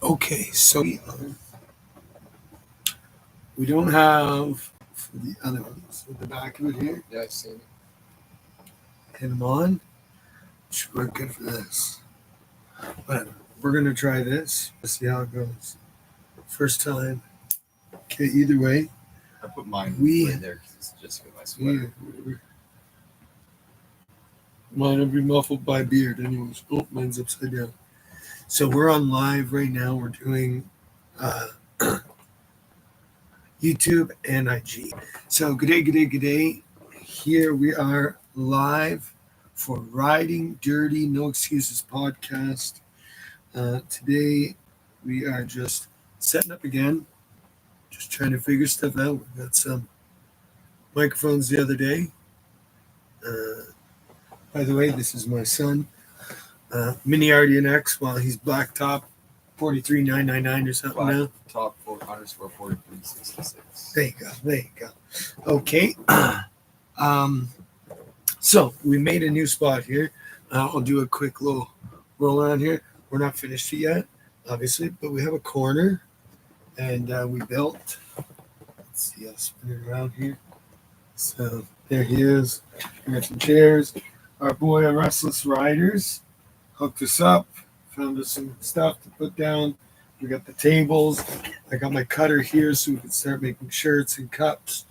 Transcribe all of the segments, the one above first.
Okay. So we don't have for the other ones. So the back of it here, Yeah, I've seen it. hit them on. Should work good for this. Whatever. We're gonna try this. Let's see how it goes. First time. Okay. Either way, I put mine We- right there because it's just with my sweater. Mine will be muffled by beard, anyways. Oh, mine's upside down. So we're on live right now. We're doing YouTube and IG. So good day. Here we are live for Riding Dirty No Excuses podcast. Today we are just setting up again, just trying to figure stuff out. We got some microphones the other day. By the way, this is my son, Mini RDNX, while he's blacktop 43999 or something now. Top 44366. There you go. Okay. So we made a new spot here. I'll do a quick little roll around here. We're not finished it yet, obviously, but we have a corner, and we built. Let's see, I'll spin it around here. So there he is. We got some chairs. Our boy Restless Riders hooked us up, found us some stuff to put down. We got the tables. I got my cutter here so we can start making shirts and cups.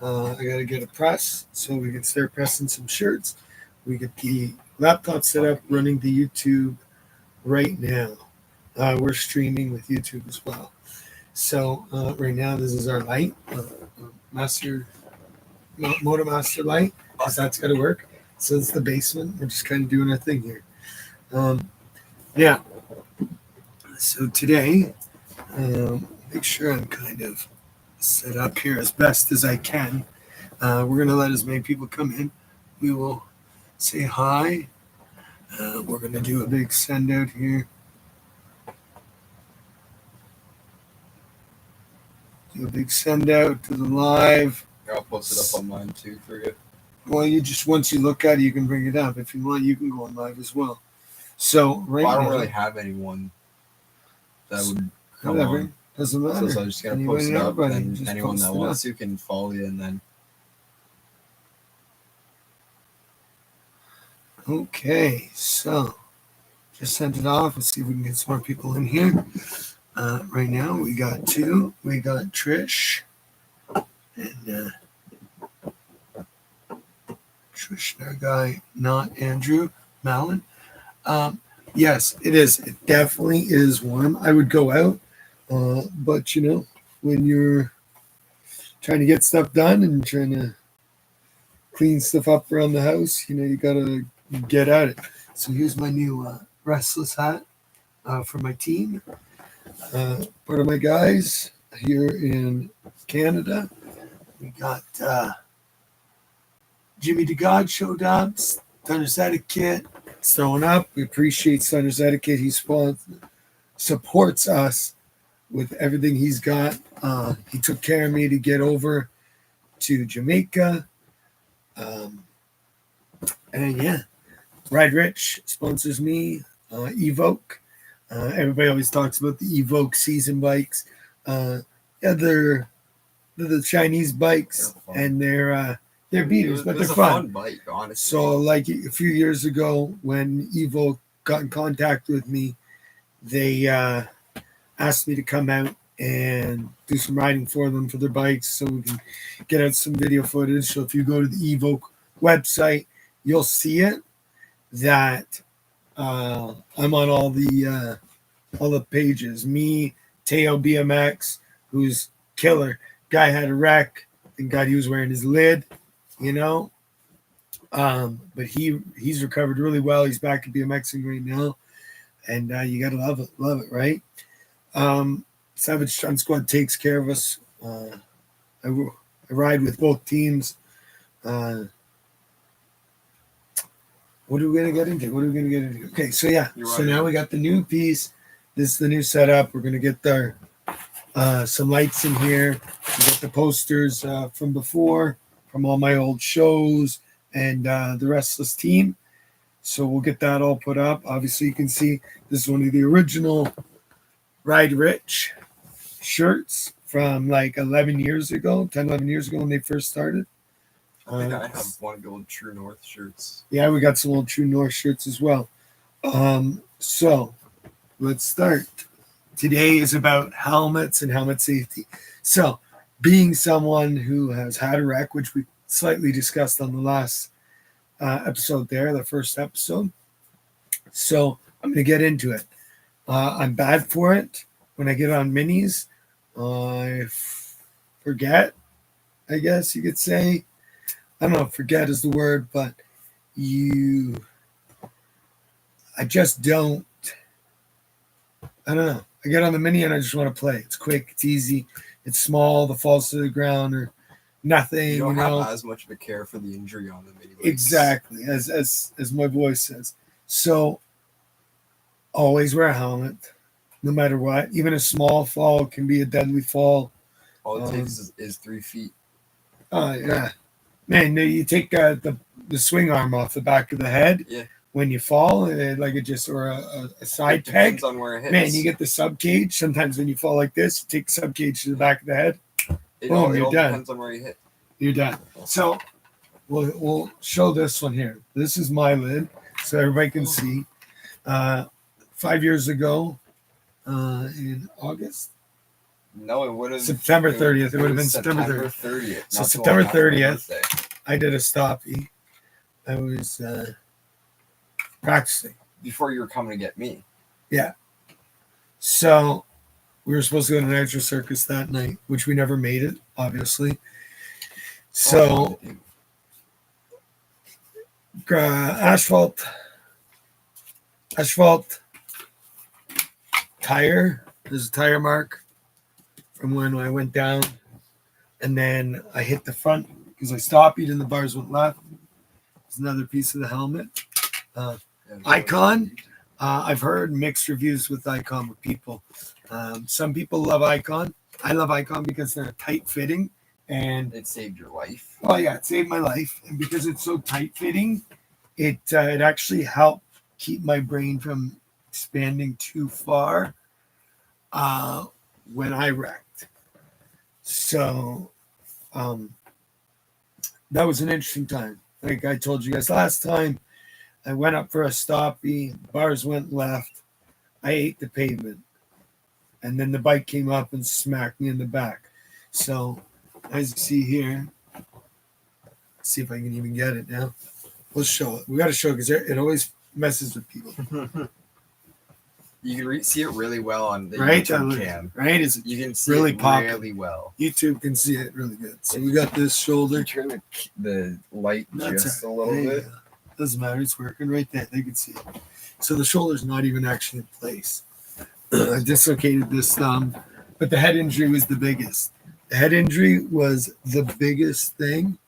I got to get a press so we can start pressing some shirts. We get the laptop set up, running the YouTube right now. We're streaming with YouTube as well. So right now, this is our light, Moto Master light, because that's got to work. So it's the basement. We're just kind of doing our thing here. Yeah. So today, make sure I'm kind of set up here as best as I can. We're going to let as many people come in. We will say hi. We're going to do a big send out here. Do a big send out to the live. I'll post it up on mine too for you. Well, once you look at it, you can bring it up. If you want, you can go on live as well. So I don't really have anyone that would come on. Doesn't matter. So I'm just gonna post it up, and anyone that wants to can follow you, and then. Okay, so just sent it off. Let's see if we can get some more people in here. Right now, we got two. We got Trish and Trish, our guy, not Andrew Mallon. Yes, it is. It definitely is warm. I would go out, but when you're trying to get stuff done and trying to clean stuff up around the house, you gotta get at it. So here's my new Restless hat for my team. Part of my guys here in Canada. We got Jimmy DeGod showed up. Thunder's Etiquette throwing up. We appreciate Thunder's Etiquette. He supports us with everything he's got. He took care of me to get over to Jamaica. And yeah, Ride Rich sponsors me. Evoke. Everybody always talks about the Evoke season bikes. They're the Chinese bikes, and they're beaters, but they're fun. Bike, honestly. So, like a few years ago, when Evoke got in contact with me, they asked me to come out and do some riding for them for their bikes, so we can get out some video footage. So, if you go to the Evoke website, you'll see it. That I'm on all the pages. Me, Teo BMX, who's killer. Guy had a wreck. Thank God he was wearing his lid, but he's recovered really well. He's back at BMXing right now, and you gotta love it, right? Savage Stunt Squad takes care of us. I ride with both teams. What are we gonna get into? Okay, so yeah, so now we got the new piece. This is the new setup. We're gonna get our some lights in here. We got the posters from before, from all my old shows, and the Restless team. So we'll get that all put up. Obviously, you can see this is one of the original Ride Rich shirts from like 11 years ago, 10, 11 years ago when they first started. I think I have one of the old True North shirts. Yeah, we got some old True North shirts as well. So let's start. Today is about helmets and helmet safety. So, being someone who has had a wreck, which we slightly discussed on the last episode there, the first episode. So, I'm going to get into it. I'm bad for it. When I get on minis, I forget, I guess you could say. I don't know if forget is the word, but I just don't, I don't know. I get on the mini and I just want to play. It's quick, it's easy, it's small, the falls to the ground or nothing. You don't have as much of a care for the injury on the mini bikes. Exactly, as my voice says. So always wear a helmet, no matter what. Even a small fall can be a deadly fall. All it takes is 3 feet. Oh yeah, man. You take the swing arm off the back of the head. Yeah. When you fall, like it just or a side It peg. depends on where it hits. Man, you get the sub cage. Sometimes when you fall like this, you take the sub cage to the back of the head. It Boom, all you're done. depends on where you hit. You're done. So we'll show this one here. This is my lid, so everybody can see. 5 years ago, in August, No, it would have September 30th. It would have been September 30th. So not September till after my 30th. birthday. I did a stoppie. I was practicing. Before you were coming to get me. So we were supposed to go to Nitro Circus that night, which we never made it, obviously. So asphalt tire. There's a tire mark from when I went down, and then I hit the front because I stopped and the bars went left. There's another piece of the helmet. Icon. I've heard mixed reviews with Icon with people. Some people love Icon. I love Icon because they're tight fitting, and It saved your life. oh yeah, it saved my life. And because it's so tight fitting, it actually helped keep my brain from expanding too far when I wrecked. So that was an interesting time. Like I told you guys last time, I went up for a stoppie, bars went left, I ate the pavement, and then the bike came up and smacked me in the back. So as you see here, let's see if I can even get it now. We'll show it. We got to show it because it always messes with people. You can see it really well on the Right? YouTube cam. Right? Is it You can see really it popping? really well. YouTube can see it really good. So we got this shoulder. You turn the light That's just it. a little There you bit. go. Doesn't matter. It's working right there. They can see it. So the shoulder's not even actually in place. I dislocated this thumb, but the head injury was the biggest. The head injury was the biggest thing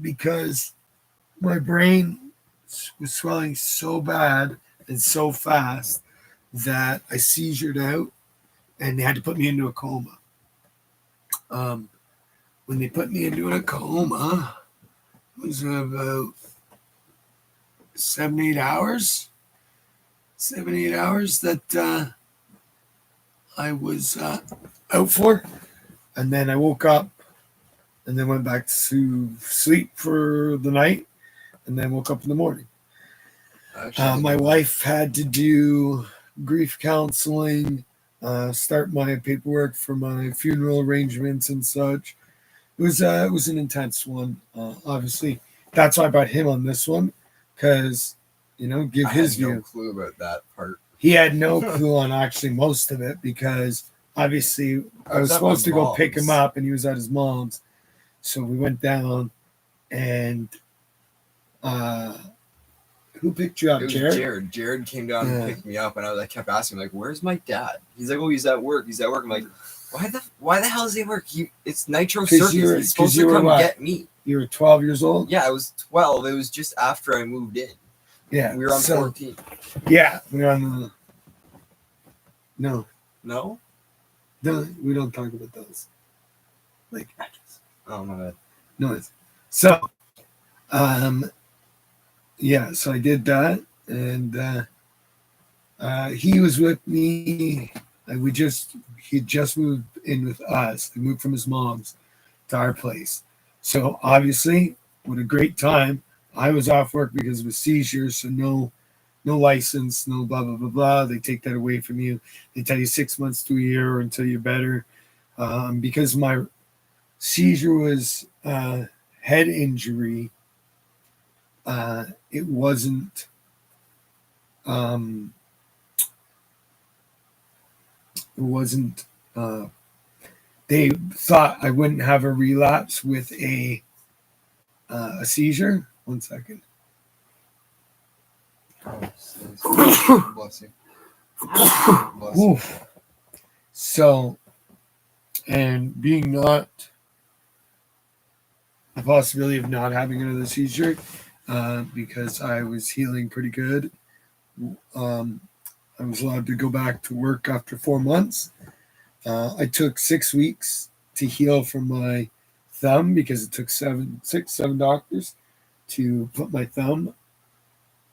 because my brain was swelling so bad and so fast that I seizured out and they had to put me into a coma. When they put me into a coma, it was about 7-8 hours. 7-8 hours that I was out for. And then I woke up and then went back to sleep for the night and then woke up in the morning. My wife had to do grief counseling, start my paperwork for my funeral arrangements and such. It was an intense one. Obviously, that's why I brought him on this one because give I his had no view. clue about that part. He had no clue on actually most of it because obviously I was at supposed my to go pick him mom's. up and he was at his mom's. So we went down and who picked you up, It was Jared? Jared. Jared came down Yeah. and picked me up, and I kept asking him, like, "Where's my dad?" He's like, "Oh, he's at work. He's at work." I'm like, "Why the hell is he at work? It's Nitro 'Cause Circus. you were- He's supposed 'cause you to were come what? get me." You were 12 years old? Yeah, I was 12. It was just after I moved in. Yeah. We were on 14. Yeah, we were on the. No, No? we don't talk about those. Like, Oh my bad. no. So, yeah, so I did that, and he was with me He just moved in with us. He moved from his mom's to our place. So obviously, what a great time. I was off work because of a seizure, so no license, no blah blah blah blah. They take that away from you. They tell you 6 months to a year until you're better. Because my seizure was head injury. It wasn't. It wasn't. They thought I wouldn't have a relapse with a seizure. 1 second. Bless you. Bless you. Oof. So, and being not the possibility of not having another seizure, because I was healing pretty good. I was allowed to go back to work after 4 months. I took 6 weeks to heal from my thumb because it took seven doctors to put my thumb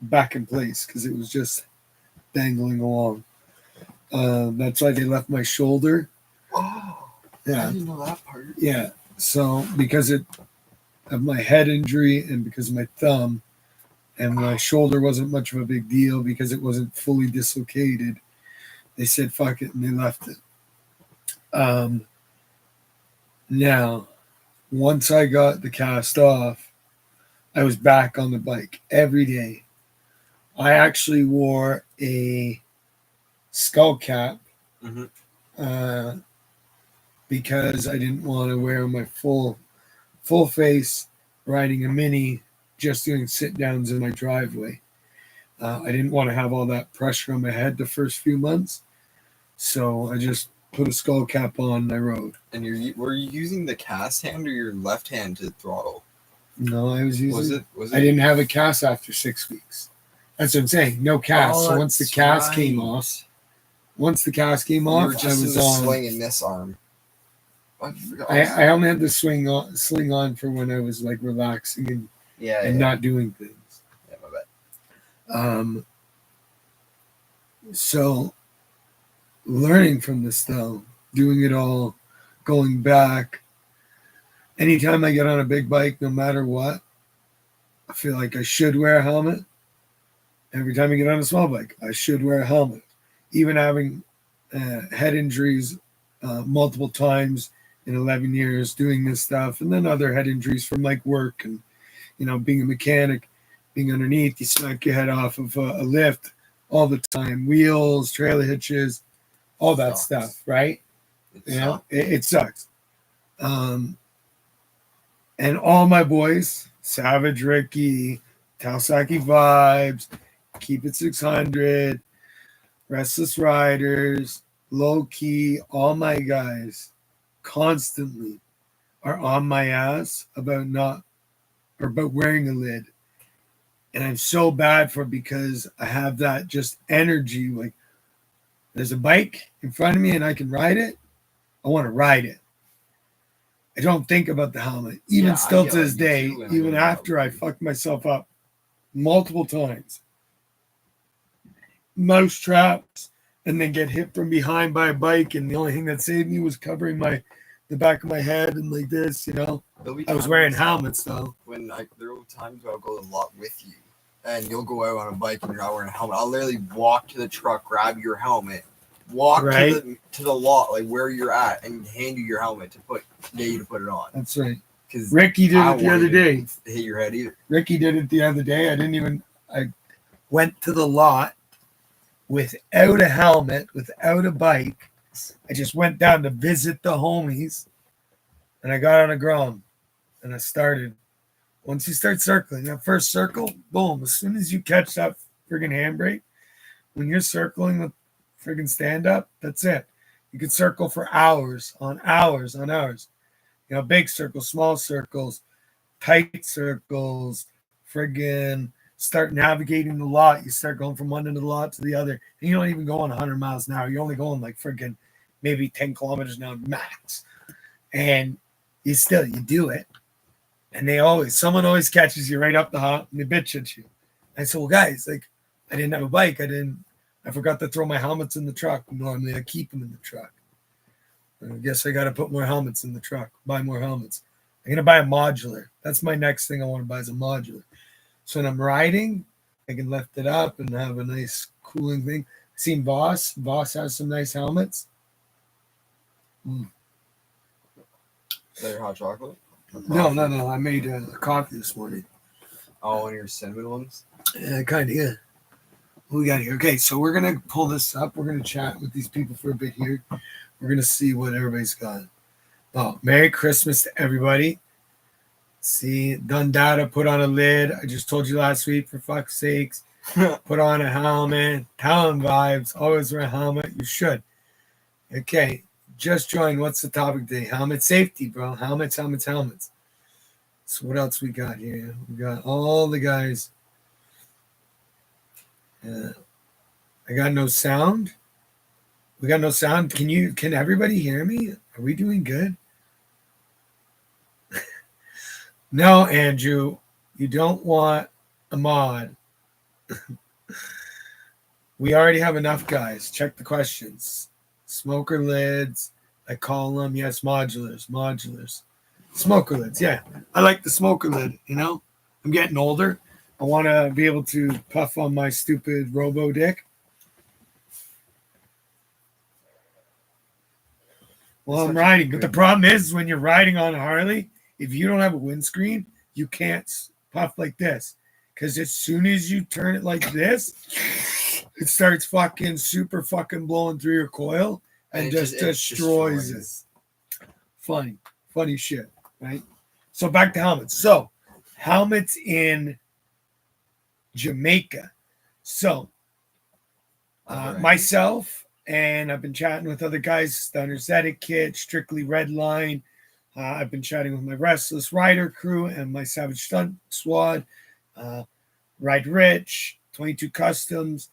back in place because it was just dangling along. That's why they left my shoulder. Oh, Yeah. I didn't know that part. Yeah. So because of my head injury and because of my thumb, and my shoulder wasn't much of a big deal because it wasn't fully dislocated, they said fuck it and they left it. Now, once I got the cast off, I was back on the bike every day. I actually wore a skull cap because I didn't want to wear my full face riding a mini, just doing sit downs in my driveway. I didn't want to have all that pressure on my head the first few months, so I just put a skull cap on and I rode. And were you using the cast hand or your left hand to throttle? No, I was using. Was it? I didn't have a cast after 6 weeks. That's what I'm saying. No cast. Oh, so once the that's cast right. came off, I was You were just on. swinging this arm. I only had the sling on for when I was like relaxing and not doing things. Yeah, my bad. So learning from this though, doing it all, going back. Anytime I get on a big bike, no matter what, I feel like I should wear a helmet. Every time I get on a small bike, I should wear a helmet. Even having head injuries multiple times in 11 years doing this stuff, and then other head injuries from like work and, being a mechanic, being underneath, you smack your head off of a lift all the time, wheels, trailer hitches, all that stuff, right? It sucks. And all my boys, Savage Ricky, Kawasaki Vibes, Keep It 600, Restless Riders, Low Key, all my guys constantly are on my ass about wearing a lid. And I'm so bad for it because I have that just energy. Like there's a bike in front of me and I can ride it. I want to ride it. I don't think about the helmet. Even still to this day, even after I fucked myself up multiple times. Mouse traps and then get hit from behind by a bike, and the only thing that saved me was covering the back of my head and like this, I was wearing helmets though. There were times where I'll go a lot with you, and you'll go out on a bike and you're not wearing a helmet. I'll literally walk to the truck, grab your helmet, walk to the lot, like where you're at, and hand you your helmet to get you to put it on. That's right. Because Ricky did it the other day. Hit your head either. Ricky did it the other day. I went to the lot without a helmet, without a bike. I just went down to visit the homies, and I got on a Grom, and I started. Once you start circling, that first circle, boom, as soon as you catch that friggin' handbrake, when you're circling with friggin' stand-up, that's it. You can circle for hours on hours on hours. Big circles, small circles, tight circles, friggin' start navigating the lot. You start going from one end of the lot to the other. And you don't even go on 100 miles an hour. You're only going like friggin' maybe 10 kilometers an hour max. And you do it. And someone always catches you right up the hop and they bitch at you. I said, well, guys, like, I didn't have a bike. I I forgot to throw my helmets in the truck. Normally I keep them in the truck. I guess I got to put more helmets in the truck, buy more helmets. I'm going to buy a modular. That's my next thing I want to buy is a modular. So when I'm riding, I can lift it up and have a nice cooling thing. Seen Voss. Voss has some nice helmets. Is that your hot chocolate? No. I made a coffee this morning. Oh, and your cinnamon ones? Yeah, kind of, yeah. What we got here? Okay, so we're going to pull this up. We're going to chat with these people for a bit here. We're going to see what everybody's got. Oh, Merry Christmas to everybody. See, done data, put on a lid. I just told you last week, for fuck's sakes, put on a helmet. Talent vibes. Always wear a helmet. You should. Okay, just joined. What's the topic today? Helmet safety, bro. Helmets. So what else we got here? We got all the guys. I got no sound. We got no sound. Can everybody hear me? Are we doing good? No, Andrew, you don't want a mod. We already have enough guys. Check the questions. Smoker lids. I call them, yes, modulars. Smoker lids, yeah. I like the smoker lid, you know? I'm getting older. I want to be able to puff on my stupid robo dick. Well, I'm riding. But the problem is when you're riding on a Harley, if you don't have a windscreen, you can't puff like this. Because as soon as you turn it like this, it starts fucking super fucking blowing through your coil and just destroys it. Funny shit, right? So back to helmets. So helmets in Jamaica. So myself, and I've been chatting with other guys, Stunner's Etiquette, Strictly Redline. I've been chatting with my Restless Rider crew and my Savage Stunt Squad, Ride Rich, 22 Customs,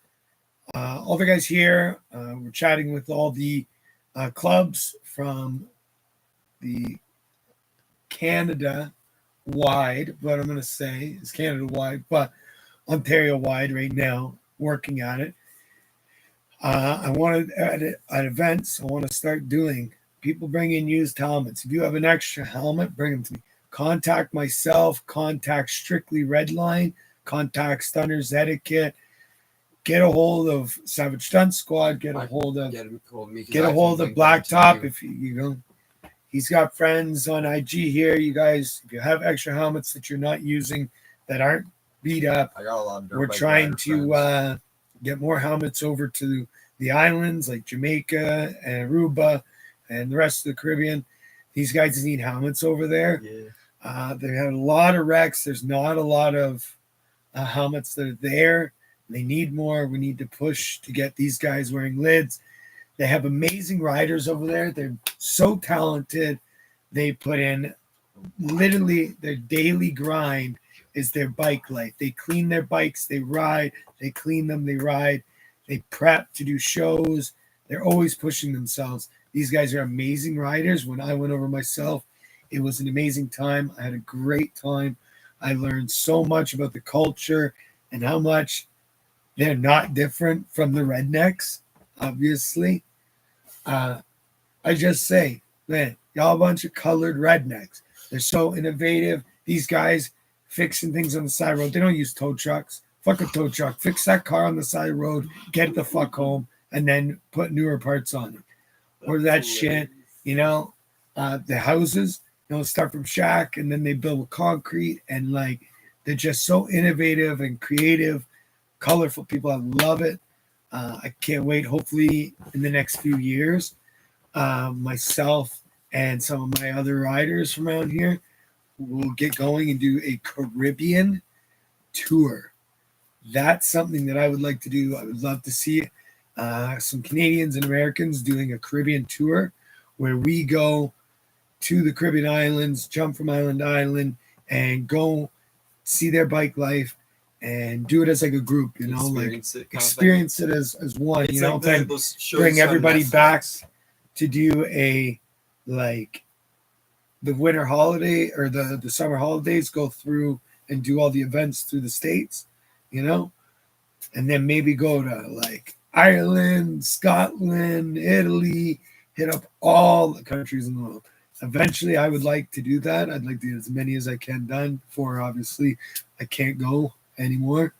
all the guys here. We're chatting with all the clubs from the Canada wide, what I'm going to say is Canada wide, but Ontario wide right now, working at it. I want to, at events, I want to start doing people bring in used helmets. If you have an extra helmet, bring them to me. Contact myself, contact Strictly Redline, contact Stunner's Etiquette, get a hold of Savage Stunt Squad, get a hold of Blacktop if you know. He's got friends on IG here. You guys, if you have extra helmets that you're not using that aren't beat up, I got a lot of dirt we're trying to get more helmets over to the islands like Jamaica and Aruba and the rest of the Caribbean. These guys need helmets over there. Yeah. They have a lot of wrecks. There's not a lot of helmets that are there. They need more. We need to push to get these guys wearing lids. They have amazing riders over there. They're so talented. They put in literally their daily grind is their bike life. They clean their bikes, they ride, they clean them, they ride, they prep to do shows. They're always pushing themselves. These guys are amazing riders. When I went over myself, it was an amazing time. I had a great time. I learned so much about the culture and how much they're not different from the rednecks, obviously. I just say, man, y'all a bunch of colored rednecks. They're so innovative. These guys fixing things on the side road. They don't use tow trucks. Fuck a tow truck. Fix that car on the side road, get it the fuck home, and then put newer parts on it. Or that shit, you know, the houses, you know, start from shack and then they build with concrete and like they're just so innovative and creative, colorful people. I love it. I can't wait. Hopefully in the next few years, myself and some of my other riders from around here will get going and do a Caribbean tour. That's something that I would like to do. I would love to see some Canadians and Americans doing a Caribbean tour where we go to the Caribbean islands, jump from island to island, and go see their bike life and do it as like a group, you know, experience it as one, it's, you know, like bring everybody back to do a like the winter holiday or the summer holidays, go through and do all the events through the States, you know, and then maybe go to like Ireland, Scotland, Italy, hit up all the countries in the world. Eventually, I would like to do that. I'd like to get as many as I can done before, obviously, I can't go anymore.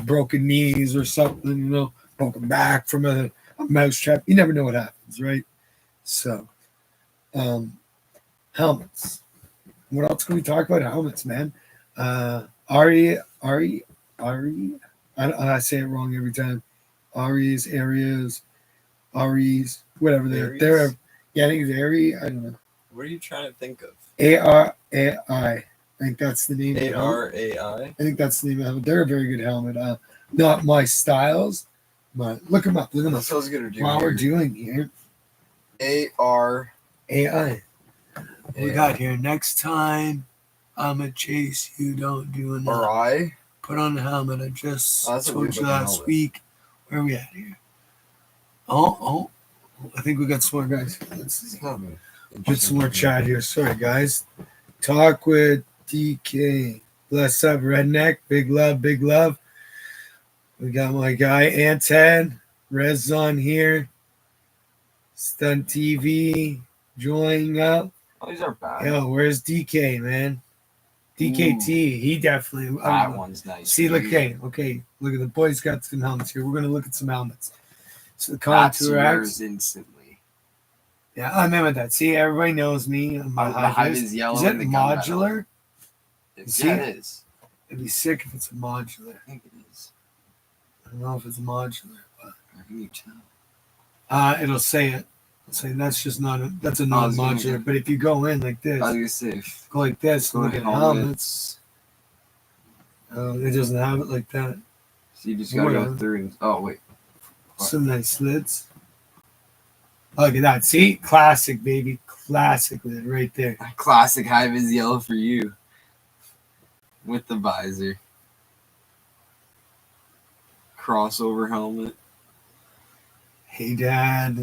Broken knees or something, broken back from a mousetrap. You never know what happens, right? So, helmets. What else can we talk about? Helmets, man. Ari. I say it wrong every time. Aries, whatever they're. Yeah, I think it's Ari. I don't know. What are you trying to think of? ARAI. I think that's the name. ARAI. I think that's the name of the helmet. They're a very good helmet. Not my styles, but look them up. That's what I was gonna do. While we're doing here. ARAI. What we got here? Next time, I'ma chase you. Don't do enough. RI. Put on the helmet. I just that's told you last week. Where are we at here? Oh. I think we got some more guys. Let's get some more chat here. Sorry, guys. Talk with DK. Bless up, Redneck. Big love, big love. We got my guy, Anton. Rez on here. Stunt TV. Joining up. Oh, these are bad. Yo, where's DK, man? DKT. He definitely. That one's nice. See, look, okay. Look at the boys got some helmets here. We're going to look at some helmets. So the That's Contour yours X. instantly. Yeah, I remember that. See, everybody knows me. My high vis yellow. Is it modular? Yeah, it is. It'd be sick if it's a modular. I think it is. I don't know if it's modular, but How can you tell? it'll say it. It'll say that's just not a non-modular. But if you go in like this, I was gonna say, go like this, go look at helmets. It doesn't have it like that. So you just gotta Whatever. go through. Oh wait. Some nice slits. Look at that. See? Classic, baby. Classic lid right there. Classic high vis yellow for you. With the visor. Crossover helmet. Hey, Dad.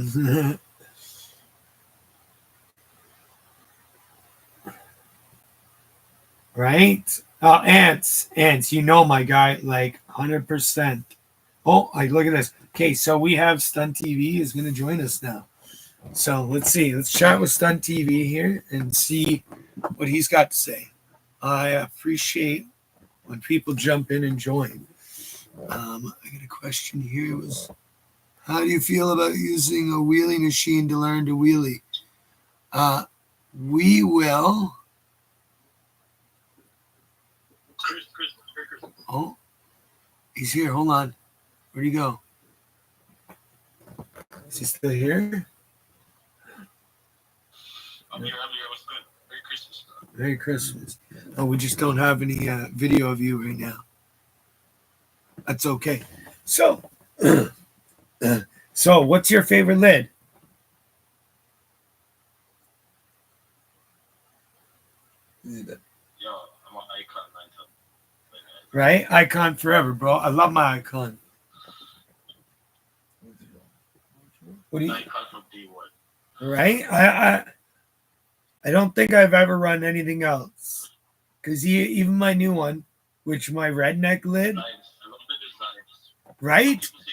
Right? Oh, Ants, you know my guy, like 100%. Oh, look at this. Okay, so we have Stunt TV is going to join us now. So let's see. Let's chat with Stunt TV here and see what he's got to say. I appreciate when people jump in and join. I got a question here. How do you feel about using a wheelie machine to learn to wheelie? We will. Oh, he's here. Hold on. Where'd he go? Is he still here? I'm here. What's good? Merry Christmas. Merry Christmas. Oh, we just don't have any video of you right now. That's okay. So, what's your favorite lid? Yo, I'm on Icon 9 Right? Icon forever, bro. I love my Icon. What do you? Icon from D1. Right? I don't think I've ever run anything else. Because even my new one, which my redneck lid, Nice. I love the designs. right? People say that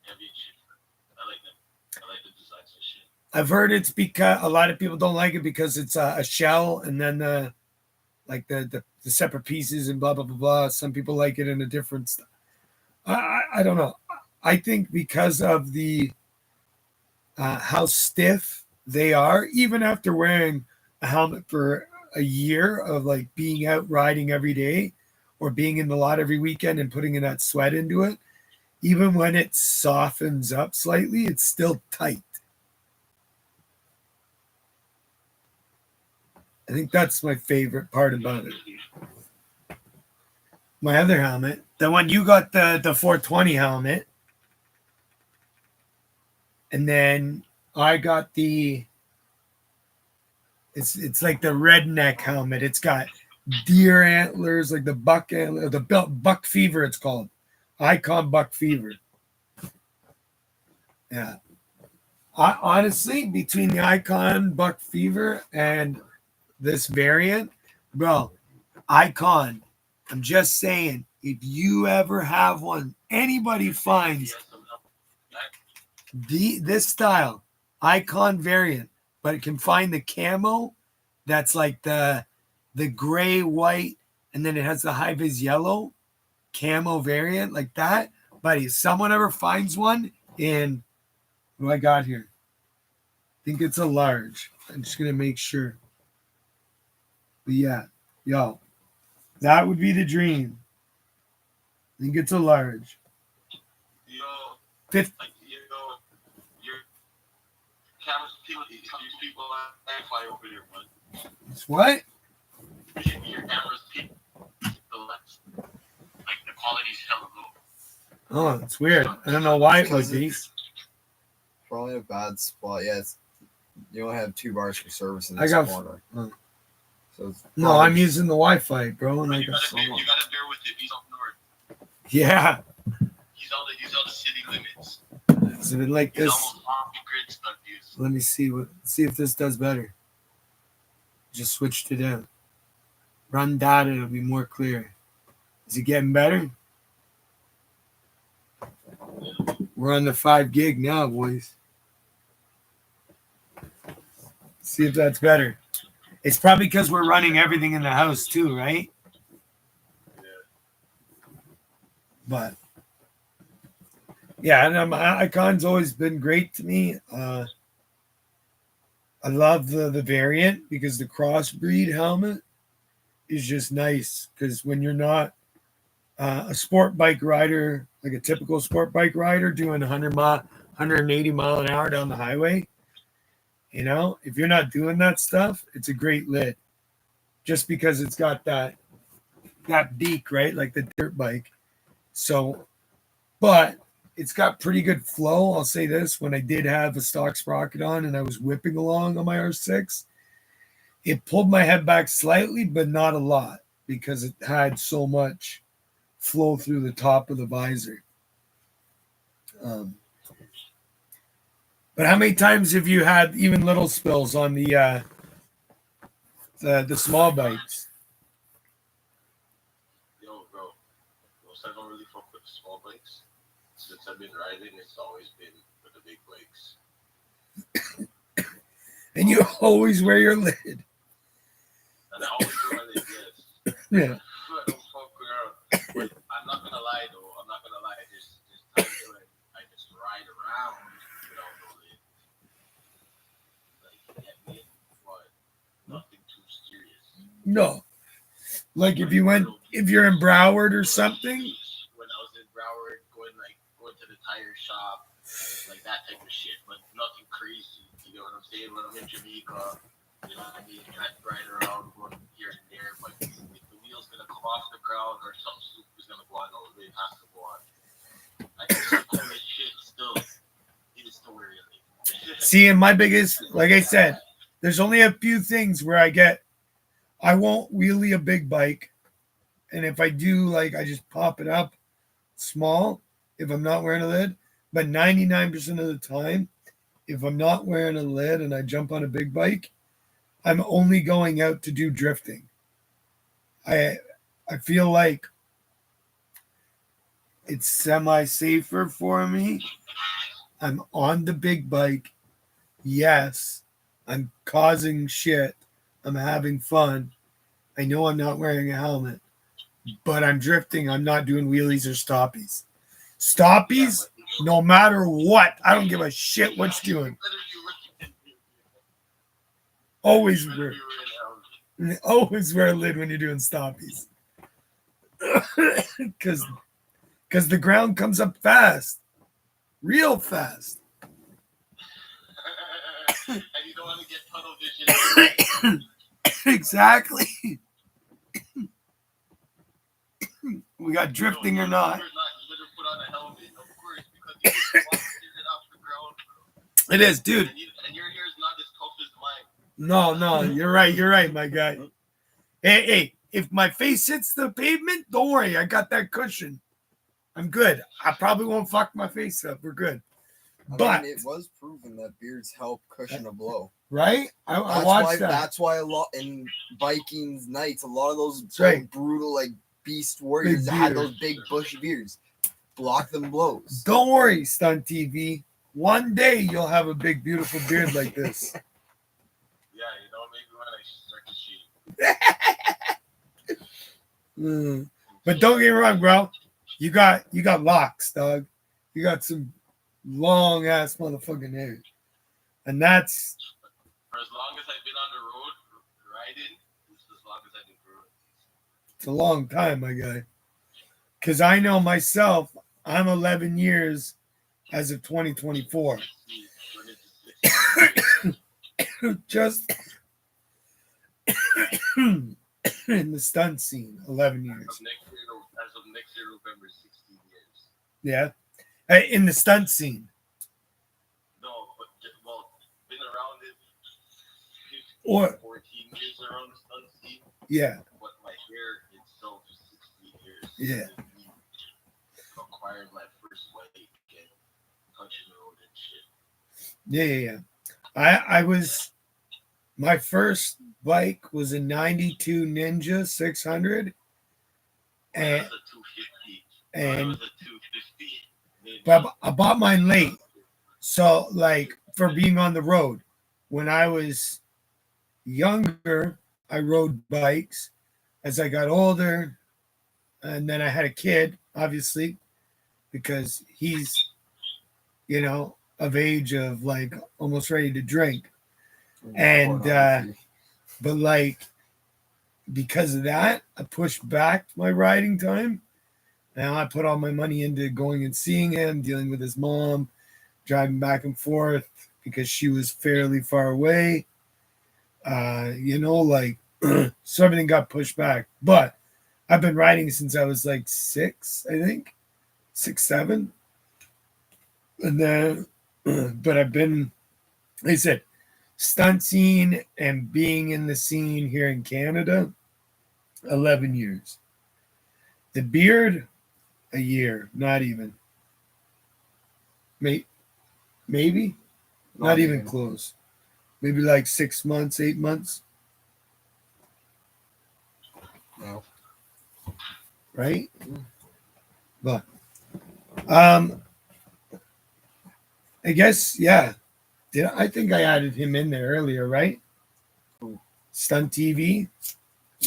they're heavy and shit. I like them. I like the designs and shit. I've heard it's because a lot of people don't like it because it's a shell and then the separate pieces and blah, blah, blah, blah. Some people like it in a different style. I don't know. I think because of the how stiff they are, even after wearing a helmet for a year of like being out riding every day or being in the lot every weekend and putting in that sweat into it, even when it softens up slightly, it's still tight. I think that's my favorite part about it. My other helmet, the one you got, the 420 helmet, and then I got it's like the redneck helmet. It's got deer antlers, like the buck antler, the buck fever. It's called Icon Buck Fever. Yeah, honestly, between the Icon Buck Fever and this variant, bro, Icon. I'm just saying, If you ever have one, anybody finds this style, Icon variant, but it can find the camo that's like the gray, white, and then it has the high vis yellow camo variant like that. Buddy, if someone ever finds one in, what do I got here? I think it's a large. I'm just going to make sure. But yeah, yo, that would be the dream. I think it's a large. Yo, Fifth. like, your cameras, these people fly over there, man. It's what? Your cameras, the lens. Like, the quality's hella low. Oh, it's weird. I don't know why it would be. Probably a bad spot. Yeah, you only have 2 bars for service in I this got- corner. So it's No, probably- I'm using the Wi-Fi, bro. And I You got gotta bear with it. He's up north. yeah. He's on the city limits. It's been like He's this. almost off the grid stuff, dude. Let me see if this does better. Just switched it out. Run data, it'll be more clear. Is it getting better? We're on the 5 gig now, boys. See if that's better. It's probably because we're running everything in the house too, right? But yeah, and Icon's always been great to me. I love the variant because the crossbreed helmet is just nice. Because when you're not a sport bike rider, like a typical sport bike rider doing 180 mile an hour down the highway, you know, if you're not doing that stuff, it's a great lid. Just because it's got that beak, right? Like the dirt bike. So, but it's got pretty good flow. I'll say this, when I did have a stock sprocket on and I was whipping along on my R6, it pulled my head back slightly, but not a lot because it had so much flow through the top of the visor. But how many times have you had even little spills on the small bikes? Yo, bro. Most I don't really fuck with the small bikes. Since I've been riding, it's always been with the big bikes. And you always wear your lid. And I always do my yes. Yeah. I don't fuck around. But I'm not gonna lie though. There's times when I just ride around without no lid. Like, yeah, me, but nothing too serious. No. Like if you're in Broward or something. When I was in Broward, going to the tire shop, like that type of shit, but nothing crazy. You know what I'm saying? When I'm in Jamaica, you know what I mean? I ride around, going here and there, but if the wheel's gonna come off the ground or something stupid is gonna go on, no, it has to go on. I can still this shit still. It is still wear your lid. See, and my biggest, like I said, there's only a few things where I won't wheelie a big bike. And if I do, like, I just pop it up small if I'm not wearing a lid. But 99% of the time, if I'm not wearing a lid and I jump on a big bike, I'm only going out to do drifting. I feel like it's semi-safer for me. I'm on the big bike. Yes, I'm causing shit. I'm having fun. I know I'm not wearing a helmet, but I'm drifting. I'm not doing wheelies or stoppies. Stoppies, no matter what. I don't give a shit what you're doing. Always wear a lid when you're doing stoppies. Because the ground comes up fast. Real fast. And you don't want to get tunnel vision. Exactly. We got drifting or not. It is, dude. And your hair is not as tough as mine. No, you're right, my guy. Hey, if my face hits the pavement, don't worry, I got that cushion. I'm good. I probably won't fuck my face up. We're good. But it was proven that beards help cushion a blow. Right? I watched that. That's why a lot in Vikings nights, a lot of those right. brutal, like beast warriors Big that had beard. those big bushy beards. Block them blows. Don't worry, Stunt TV. One day you'll have a big, beautiful beard like this. Yeah, maybe when I start to shave. But don't get me wrong, bro. You got locks, dog. You got some long ass motherfucking hair, and that's For as long as I've been on the road riding, this is as long as I've been growing. it's a long time, my guy. Because I know myself, I'm 11 years as of 2024. Just in the stunt scene, 11 years. As of next year, November, 16 years. Yeah. In the stunt scene. No, but well, been around it 15, Or 14 years around the stunt scene. yeah. But my hair itself is 16 years. Yeah. Acquired my first bike and touching the road and shit. Yeah. I was, my first bike was a 92 Ninja 600. That And was a 250. and That was a 250. but I bought mine late. So like for being on the road. When I was younger, I rode bikes. As I got older, and then I had a kid, obviously, because he's, of age of like almost ready to drink. And but like because of that, I pushed back my riding time. Now I put all my money into going and seeing him, dealing with his mom, driving back and forth because she was fairly far away. So everything got pushed back. But I've been riding since I was like 6, I think. 6, 7. And then but I've been, like I said, stunt scene and being in the scene here in Canada, 11 years. The beard, a year, not even. Maybe? Not even close. Maybe like 6 months, 8 months. No. Right? But I guess, yeah. I think I added him in there earlier, right? Stunt TV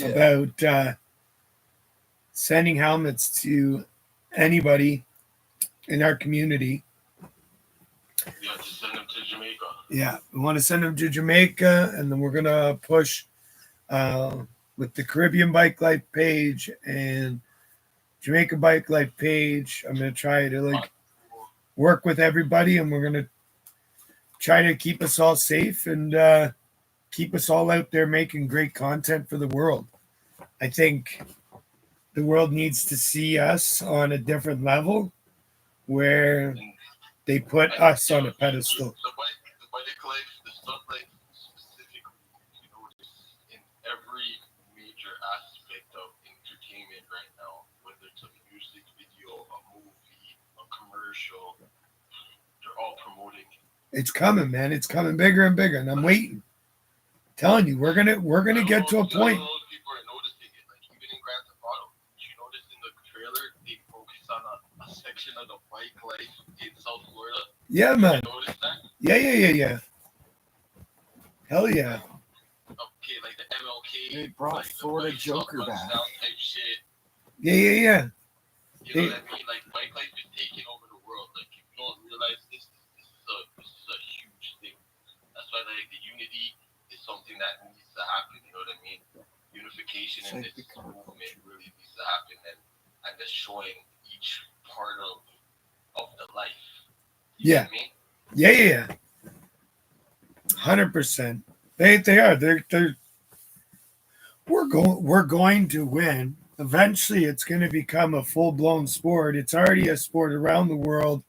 about sending helmets to anybody in our community. Yeah, just send them to Jamaica. Yeah, we want to send them to Jamaica, and then we're gonna push with the Caribbean Bike Life page and Jamaica Bike Life page. I'm gonna try to work with everybody, and we're gonna try to keep us all safe and keep us all out there making great content for the world. I think the world needs to see us on a different level where they put us on a pedestal. The bike life, the stunt life specifically, in every major aspect of entertainment right now, whether it's a music video, a movie, a commercial, they're all promoting it. It's coming, man. It's coming bigger and bigger, and I'm waiting. Telling you, we're gonna get to a point. I don't know if people are noticing it. Like even in Grand Theft Auto, you notice in the trailer they focus on a section of the bike life in South Florida. Yeah, man. You notice that? Yeah. Hell yeah. Okay, like the MLK. They brought like, Florida the Joker bike back. style type shit. Yeah. You know what I mean? Like bike life is taking over the world. Like if you don't realize this is a huge thing. That's why like the unity is something that needs to happen. You know what I mean? Unification in this movement really needs to happen, and just showing each part of the life. You know what I mean? Yeah. 100%. They are. They're. We're going to win. Eventually, it's going to become a full-blown sport. It's already a sport around the world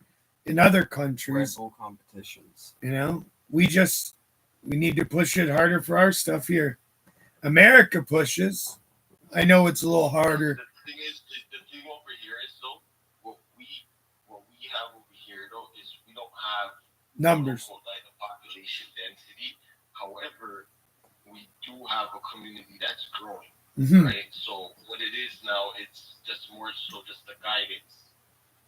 in other countries. Red Bull competitions. We need to push it harder for our stuff here. America pushes. I know it's a little harder. The thing over here is though, what we have over here though is we don't have Numbers. like the population density. However, we do have a community that's growing. Mhm. right? So what it is now, it's just more so just the guidance.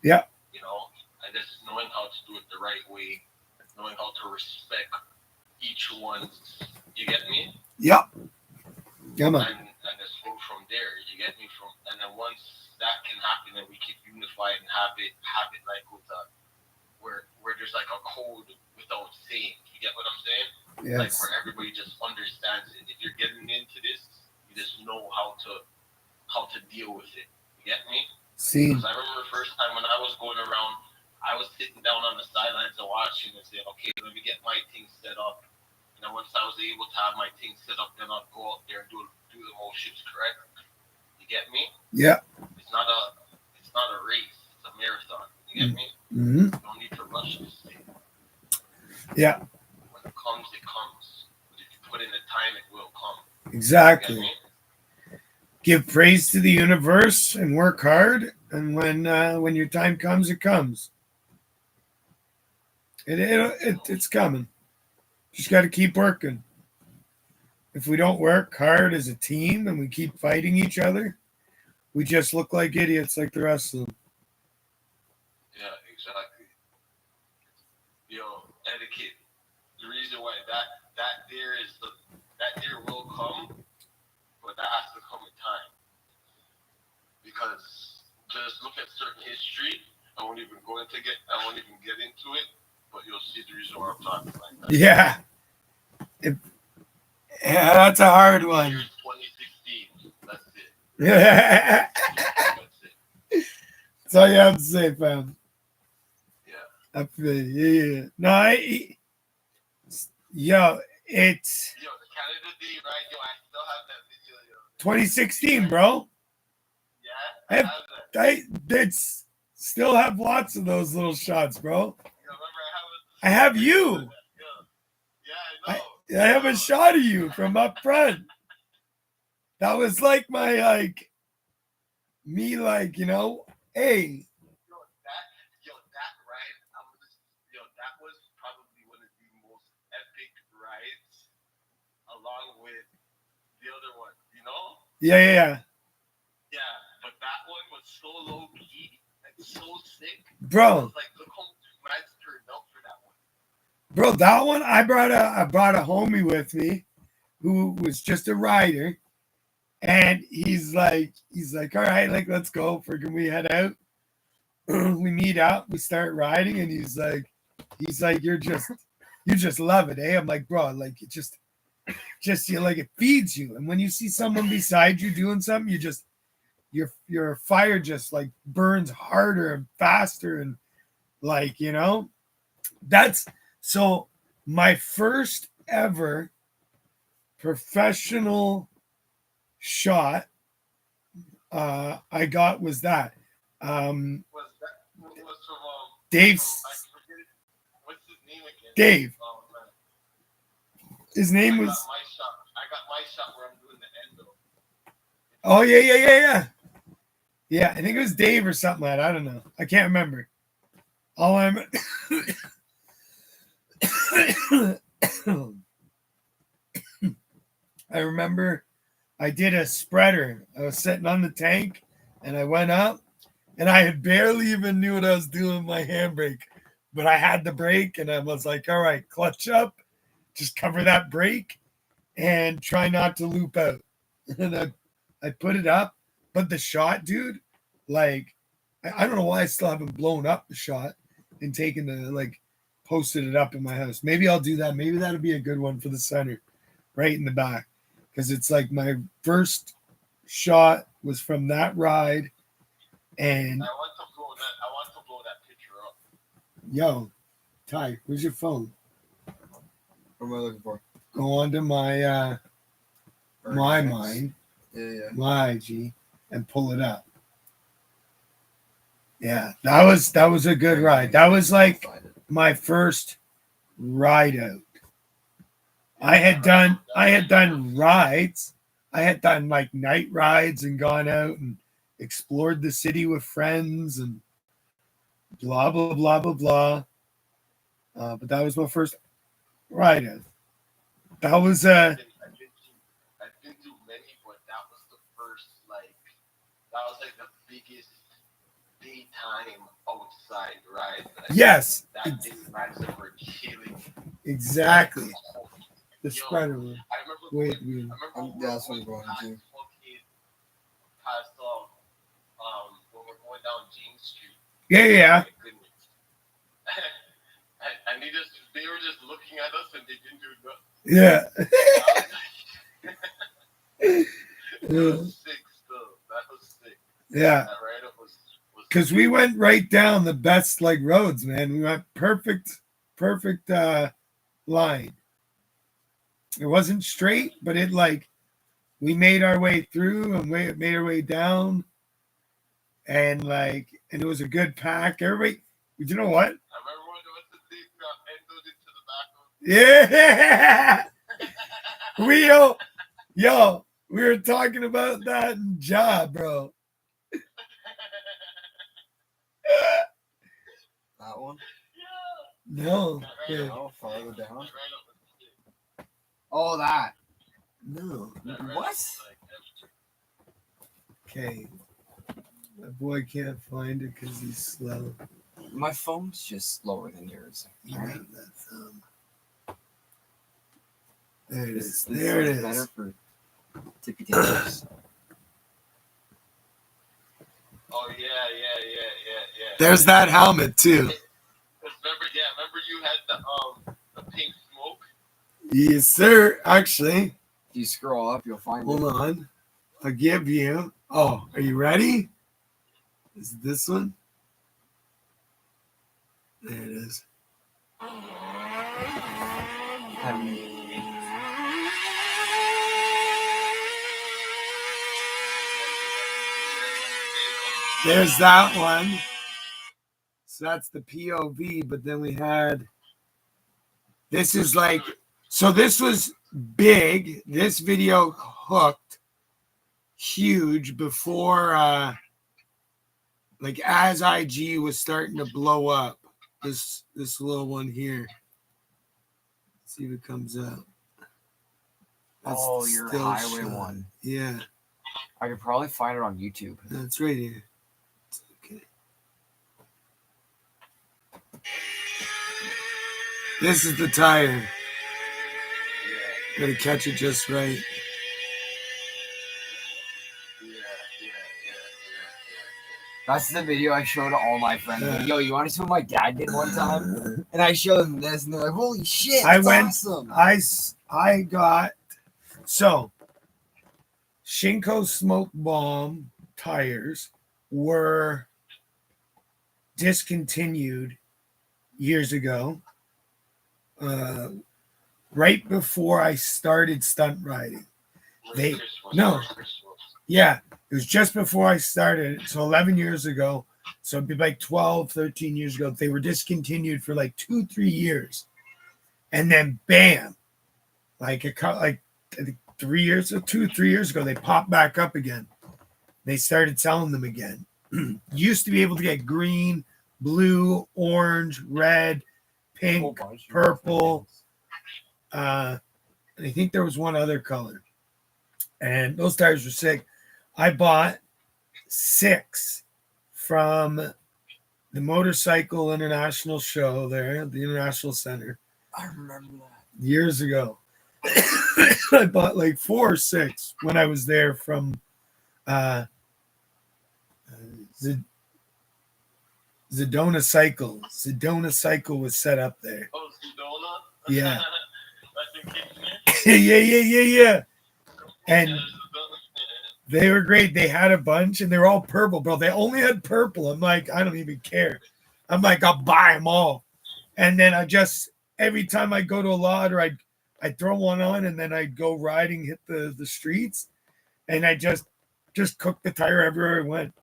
Yeah. You know, and just knowing how to do it the right way, knowing how to respect each one's. You get me? Yeah. Yeah, man. And just go from there. You get me? From and then once that can happen, then we can unify and have it like with a where there's like a code without saying. You get what I'm saying? Like Yes. where everybody just understands it. If you're getting into this, you just know how to deal with it. You get me? See. Because I remember the first time when I was going around, I was sitting down on the sidelines and watching and saying, okay, let me get my thing set up. And then once I was able to have my thing set up, then I'd go out there and do the motions correct. You get me? Yeah. It's not a race. It's a marathon. You get me? Mm-hmm. You don't need to rush this thing. Yeah. When it comes, it comes. But if you put in the time, it will come. Exactly. You get me? Give praise to the universe and work hard, and when your time comes, it comes. It's coming. Just got to keep working. If we don't work hard as a team and we keep fighting each other, we just look like idiots like the rest of them. Yeah, exactly. Etiquette. The reason why that there will come, but that has to come in time. Because just look at certain history. I won't even get into it, but you'll see the reason why I'm talking like that. Yeah. Yeah, that's a hard one. Year 2016. That's it. Yeah. That's it. That's all you have to say, fam. Yeah. I feel you. Yeah. No, it's Yo, the Canada Day, right? Yo, I still have that video, yo. 2016, bro. Yeah? I have that. It's still have lots of those little shots, bro. Yo, remember I have you. Yo. Yeah, I know. I have a shot of you from up front. That was like my me hey. That ride, that was probably one of the most epic rides, along with the other one. You know? Yeah. Yeah, but that one was so low key and so sick. Bro. I was like, look how rides turned out for that one. Bro, that one I brought a homie with me who was just a rider. And he's like, all right, like, let's go. Freaking, we head out. We meet up. We start riding, and he's like, you just love it, eh? I'm like, bro, like, it just you like it feeds you. And when you see someone beside you doing something, your fire just like burns harder and faster, and like, that's so. My first ever professional shot I got was that. Was from Dave's. What's his name again? Dave. Oh, man. His name was. I got my shot where I'm doing the endo. Oh yeah. Yeah, I think it was Dave or something like that. I don't know. I can't remember. All I'm. I remember I did a spreader. I was sitting on the tank and I went up and I had barely even knew what I was doing with my handbrake, but I had the brake and I was like, all right, clutch up, just cover that brake and try not to loop out. And I put it up, but the shot, dude, like, I don't know why I still haven't blown up the shot and taken posted it up in my house. Maybe I'll do that. Maybe that'll be a good one for the center, right in the back. Because it's like my first shot was from that ride, and I want to blow that picture up. Yo, Ty, where's your phone? What am I looking for? Go on to my mine, my IG, and pull it up. Yeah, that was a good ride. That was like my first ride out. I had done rides. I had done like night rides and gone out and explored the city with friends and blah blah blah blah blah. But that was my first ride out. That was I didn't do many, but that was the that was like the biggest daytime outside ride. Yes, That day rides that were killing. exactly. The Yo, spreader one. I remember. Wait, I remember That's what I'm going past to. past when we're going down James Street. yeah, yeah. My goodness. and they were just looking at us and they didn't do nothing. Yeah. That was sick still. That was sick. Yeah. That ride up was Because we went right down the best like roads, man. We went perfect line. It wasn't straight, but it like we made our way through and made our way down, and it was a good pack. Everybody, you know what? I remember when the thing got ended into the back of. Yeah, we were talking about that in job, bro. That one? No, Yeah. yeah. Oh, farther down. That ride up was sick. Oh, that. No. That ride up What? was like, Okay, my boy can't find it because he's slow. My phone's just slower than yours. You Alright. have that thumb. There it This is. There it Better is. for tippy tappers. oh yeah. There's that helmet too. Remember you had the pink smoke. Yes, sir. Actually, If you scroll up, you'll find hold it. on. I'll give you. Oh, are you ready? Is it this one? There it is. There's that one. So that's the POV, but then we had this is like so this was big. This video hooked huge before like as IG was starting to blow up. This little one here. Let's see if it comes out. Oh, the your still highway shot. one. Yeah, I could probably find it on YouTube. that's right here. It's okay. This is the tire. Gotta catch it just right. That's the video I showed to all my friends. Yeah. Like, yo, you want to see what my dad did one time? And I showed them this, and they're like, "Holy shit, I that's went- awesome!" I got so Shinko Smoke Bomb tires were discontinued years ago, right before I started stunt riding. Yeah, it was just before I started, so 11 years ago. So it'd be like 12, 13 years ago. They were discontinued for like 2-3 years. And then bam, like 3 years or 2-3 years ago, they popped back up again. They started selling them again. Used to be able to get green, blue, orange, red, pink, purple. I think there was one other color. And those tires were sick. I bought 6 from the Motorcycle International Show there at the International Center I remember that. years ago. I bought like 4 or 6 when I was there from Zedona Cycle. Zedona Cycle was set up there. Oh, Sedona? Yeah. That's in Kitchener? yeah. And Yeah, Sedona. they were great. They had a bunch and they were all purple, bro. They only had purple. I'm like, I don't even care. I'm like, I'll buy them all. And then every time I go to a lot or I'd throw one on and then I'd go riding, hit the streets, and I just cook the tire everywhere I went.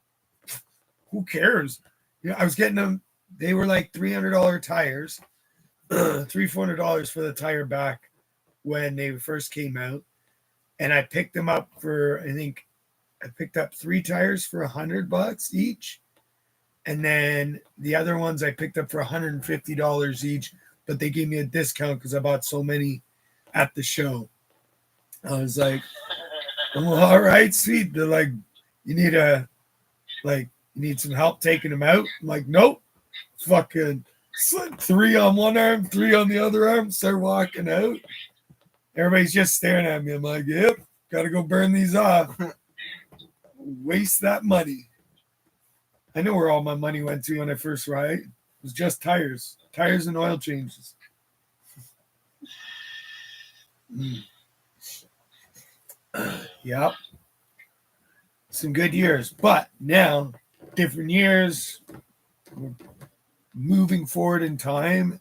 Who cares? You know, I was getting them. They were like $300 tires, $300-$400 for the tire back when they first came out. And I picked them up for, I think I picked up 3 tires for $100 each. And then the other ones I picked up for $150 each, but they gave me a discount because I bought so many at the show. I was like, oh, all right, sweet. They're like, you need a Like, you need some help taking him out? I'm like, nope. Fucking 3 on one arm, 3 on the other arm, start walking out. Everybody's just staring at me. I'm like, yep, gotta go burn these off. Waste that money. I know where all my money went to when I first ride. It was just tires and oil changes. Yep. Some good years. But now, different years, we're moving forward in time.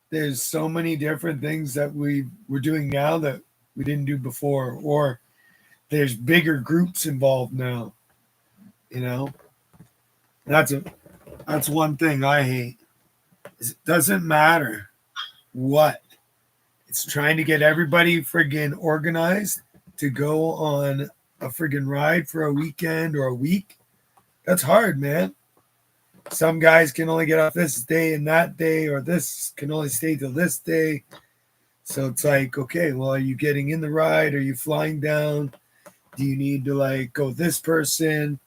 There's so many different things that we're doing now that we didn't do before, or there's bigger groups involved now. You know, that's one thing I hate. Is it doesn't matter what. It's trying to get everybody friggin' organized to go on a friggin' ride for a weekend or a week. That's hard, man. Some guys can only get off this day and that day, or this can only stay till this day. So it's like, okay, well, are you getting in the ride? Are you flying down? Do you need to like go this person?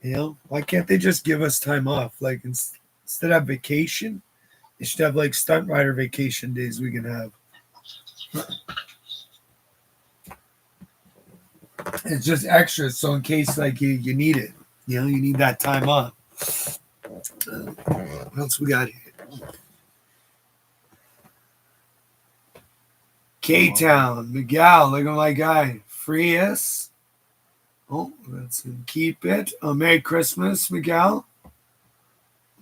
You know, why can't they just give us time off? Like instead of vacation, they should have like stunt rider vacation days we can have. It's just extra, so in case like you need it, you know, you need that time off. What else we got here? K-Town, Miguel, look at my guy. Free us. Oh, that's him. Keep it. Oh, Merry Christmas, Miguel.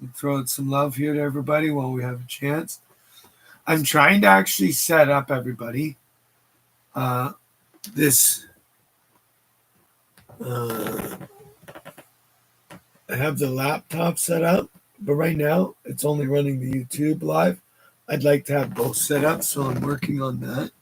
We'll throw out some love here to everybody while we have a chance. I'm trying to actually set up everybody. This. I have the laptop set up, but right now it's only running the YouTube live. I'd like to have both set up, so I'm working on that,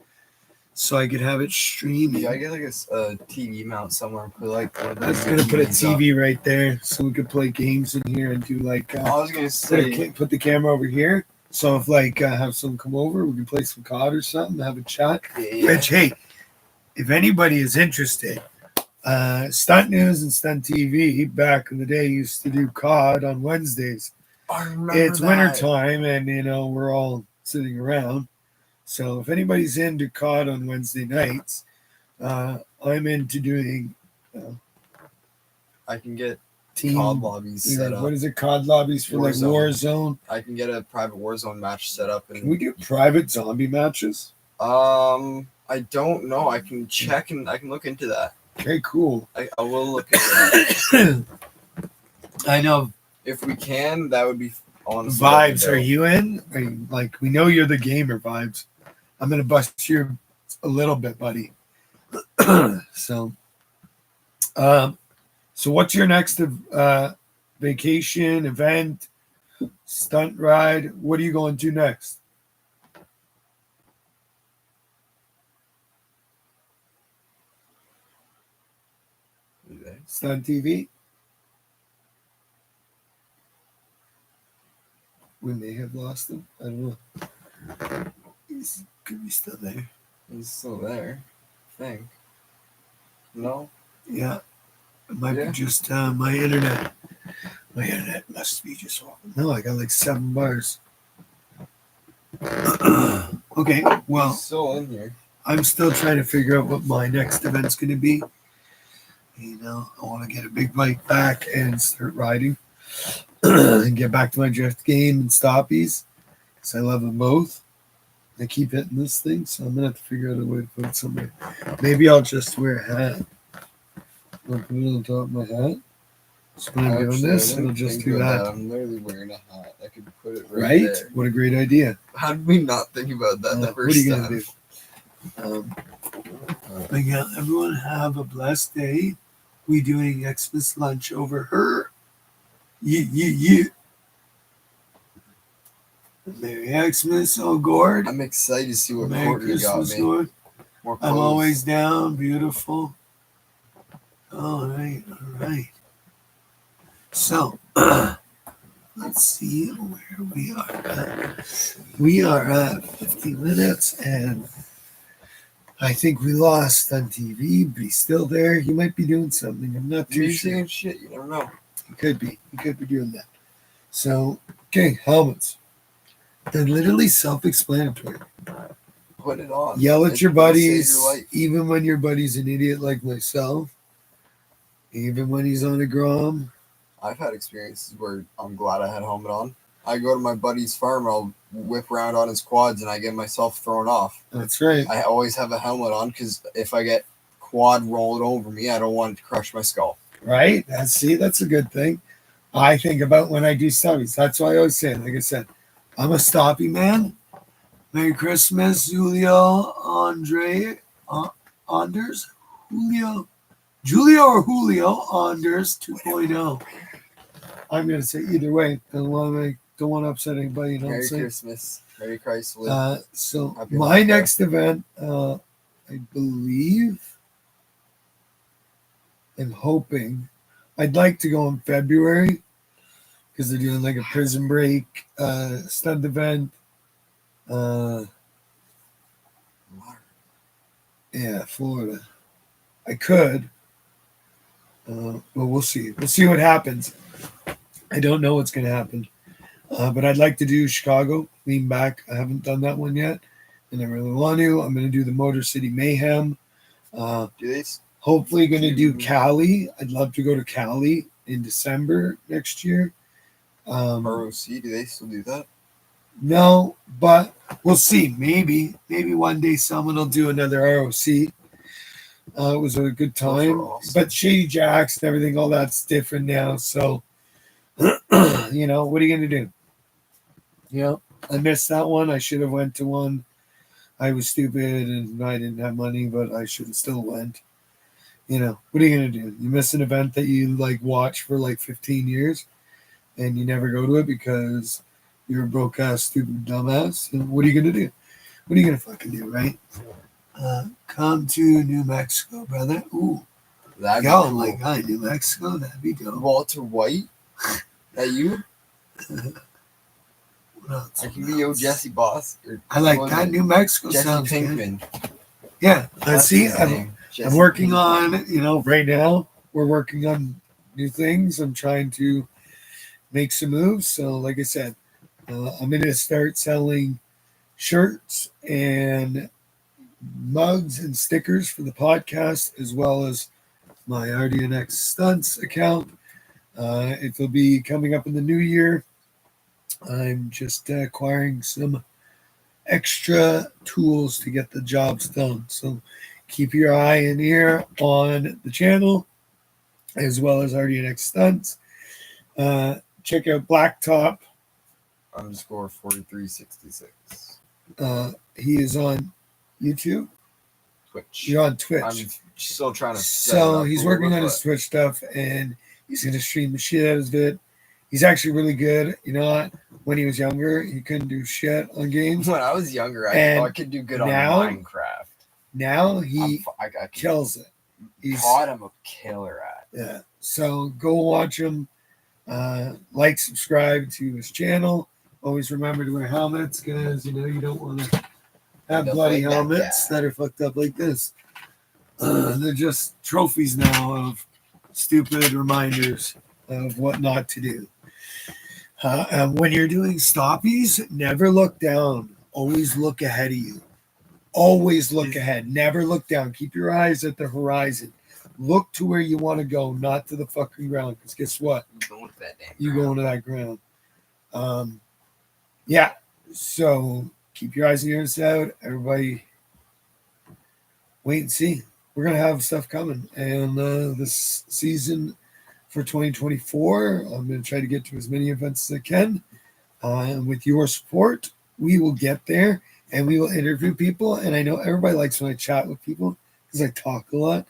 so I could have it streaming. Yeah, I get like a TV mount somewhere. Put like one of I was those gonna put a TVs up. TV right there, so we could play games in here and do like. I was gonna say, Put the camera over here, so if like have someone come over, we can play some COD or something, have a chat. yeah. Rich, hey, if anybody is interested, Stunt News and Stunt TV back in the day used to do COD on Wednesdays. I remember It's that. winter time, and you know we're all sitting around. So if anybody's into COD on Wednesday nights, I'm into doing I can get team. COD lobbies set up. What is it? COD lobbies for like Warzone. I can get a private Warzone match set up. Can we do private zombie matches? I don't know. I can check and I can look into that. Okay, cool. I will look into that. I know. If we can, that would be honestly. Vibes, are you in? Are you, like, we know you're the gamer, Vibes. I'm gonna bust you a little bit, buddy. So what's your next vacation, event, stunt ride? What are you going to next? Stunt TV? We may have lost him. I don't know. He could be still there. He's still there, I think. No? Yeah. It might Yeah. be just my internet. My internet must be just off. No, I got like 7 bars. Okay, well, He's still in here. I'm still trying to figure out what my next event's going to be. You know, I want to get a big bike back and start riding and get back to my drift game and stoppies because I love them both. I keep hitting this thing, so I'm going to have to figure out a way to put it somewhere. Maybe I'll just wear a hat. I'll put it on top of my hat. So when I'm doing this, it'll just do that. I'm literally wearing a hat. I could put it right, Right? there. What a great idea. How did we not think about that the What first are you time? going to do? Again, everyone have a blessed day. We doing Xmas lunch over her. You. Merry Xmas, oh Gord. I'm excited to see what Merry Courtney got Christmas, me. Gord. More I'm clothes. always down. Beautiful. All right. So, let's see where we are at. We are at 50 minutes and I think we lost on TV, but he's still there. He might be doing something. I'm not too Maybe sure. saying shit. You never know. He could be. He could be doing that. So, okay, helmets. They're literally self-explanatory. Put it on. Yell at It's your gonna save buddies, your life. even when your buddy's an idiot like myself. Even when he's on a Grom. I've had experiences where I'm glad I had a helmet on. I go to my buddy's farm, I'll whip around on his quads, and I get myself thrown off. That's right. I always have a helmet on because if I get quad rolled over me, I don't want it to crush my skull. Right? That's a good thing. I think about when I do stoppies. That's why I always say, like I said, I'm a stoppie man. Merry Christmas, Julio, Anders, Julio or Julio Anders 2.0. I'm gonna say either way. Don't want to upset anybody. You know what I'm Merry saying? Christmas. Merry Chrysler. So Happy my Hanukkah. next event, I believe, I'm hoping, I'd like to go in February because they're doing like a prison break stunt event. Yeah, Florida. I could, but we'll see. We'll see what happens. I don't know what's going to happen, but I'd like to do Chicago, lean back. I haven't done that one yet, and I really want to. I'm going to do the Motor City Mayhem. Do they? Hopefully going to do Cali. I'd love to go to Cali in December next year. ROC, do they still do that? No, but we'll see. Maybe one day someone will do another ROC. It was a good Those were time, awesome. but Shady Jacks and everything, all that's different now. So, you know, what are you going to do? You know, I missed that one. I should have went to one. I was stupid and I didn't have money, but I should have still went. You know, what are you going to do? You miss an event that you like watch for like 15 years and you never go to it because you're a broke ass, stupid dumbass. And what are you going to do? What are you going to fucking do, right? Come to New Mexico, brother. Ooh, That'd be yo, cool. my God, New Mexico, that'd be dope. Walter White? That you? What else? I can be your Jesse Boss. Or I like what was that. it? New Mexico Jesse sounds good. Pinkman. Yeah, I That's see. his I'm name. Jesse working Pinkman. on, you know, right now we're working on new things. I'm trying to make some moves. So, like I said, I'm going to start selling shirts and mugs and stickers for the podcast, as well as my RDNX Stunts account. It will be coming up in the new year. I'm just acquiring some extra tools to get the jobs done. So keep your eye and ear on the channel, as well as RDNX Stunts. Check out Blacktop. _ 4366. He is on YouTube. Twitch. You're on Twitch. I'm still trying to set it So up he's a working little on bit, his Twitch stuff, and he's going to stream the shit out of it. He's actually really good. You know what? When he was younger, he couldn't do shit on but games. when I was younger, I And thought I could do good now- on Minecraft. Now he I can kills it. He's COD I'm a killer at. yeah. So go watch him. Like, subscribe to his channel. Always remember to wear helmets because you know you don't want to have Don't bloody like that helmets that are fucked up like this. They're just trophies now of stupid reminders of what not to do. And when you're doing stoppies, never look down. Always look ahead of you. Always look ahead. Never look down. Keep your eyes at the horizon. Look to where you want to go, not to the fucking ground. Because guess what? You go with that damn You crap. go into that ground. Yeah. So keep your eyes and ears out. Everybody, wait and see. We're gonna have stuff coming, and this season for 2024, I'm gonna try to get to as many events as I can. And with your support, we will get there, and we will interview people. And I know everybody likes when I chat with people because I talk a lot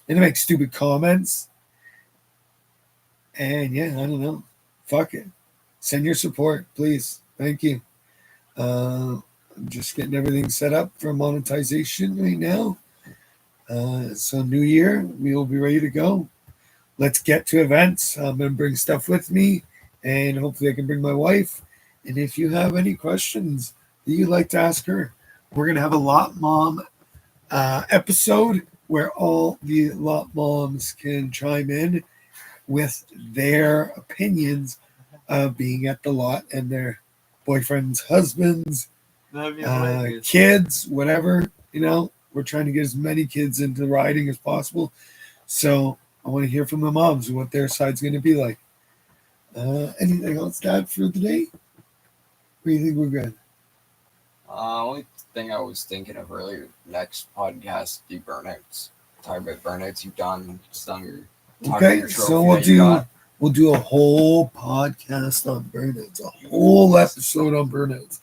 and I make stupid comments. And yeah, I don't know. Fuck it. Send your support, please. Thank you. I'm just getting everything set up for monetization right now. So new year, we will be ready to go. Let's get to events. I'm going to bring stuff with me, and hopefully I can bring my wife. And if you have any questions that you'd like to ask her, we're going to have a Lot Mom episode where all the lot moms can chime in with their opinions of being at the lot and their boyfriends, husbands, That'd be hilarious. kids, whatever. We're trying to get as many kids into riding as possible. So I want to hear from the moms and what their side's going to be like. Anything else to add for the day? Or you think we're good? Only thing I was thinking of earlier, next podcast, do burnouts. Talk about burnouts you've done, some your talk about Okay, your so trophy we'll that you got. do a whole podcast on burnouts, a whole episode on burnouts.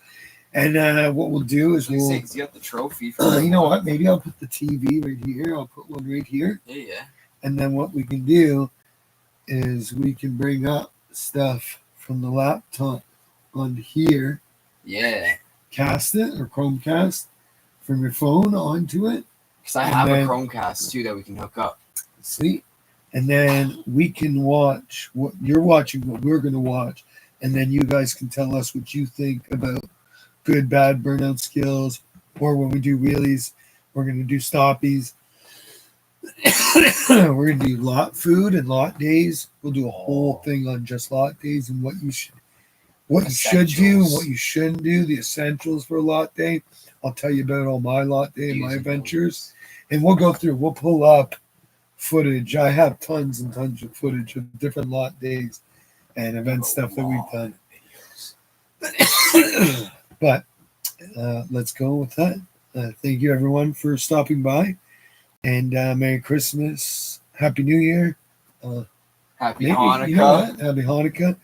And what we'll do is Like we'll, say, 'cause you got the trophy for you know what? Maybe I'll put the TV right here. I'll put one right here. Yeah. And then what we can do is we can bring up stuff from the laptop on here, Yeah. cast it or Chromecast from your phone onto it. Because I And have then- a Chromecast too that we can hook up. See? And then we can watch what you're watching, what we're going to watch. And then you guys can tell us what you think about good, bad burnout skills. Or when we do wheelies, we're going to do stoppies. We're going to do lot food and lot days. We'll do a whole thing on just lot days and what you should do and Essentials. what you shouldn't do, the essentials for a lot day. I'll tell you about all my lot day and my Using adventures. And we'll go through, we'll pull up footage. I have tons and tons of footage of different lot days and event stuff that we've done. But let's go with that. Thank you, everyone, for stopping by. And Merry Christmas, Happy New Year. Happy Maybe, Hanukkah. you know what? Happy Hanukkah.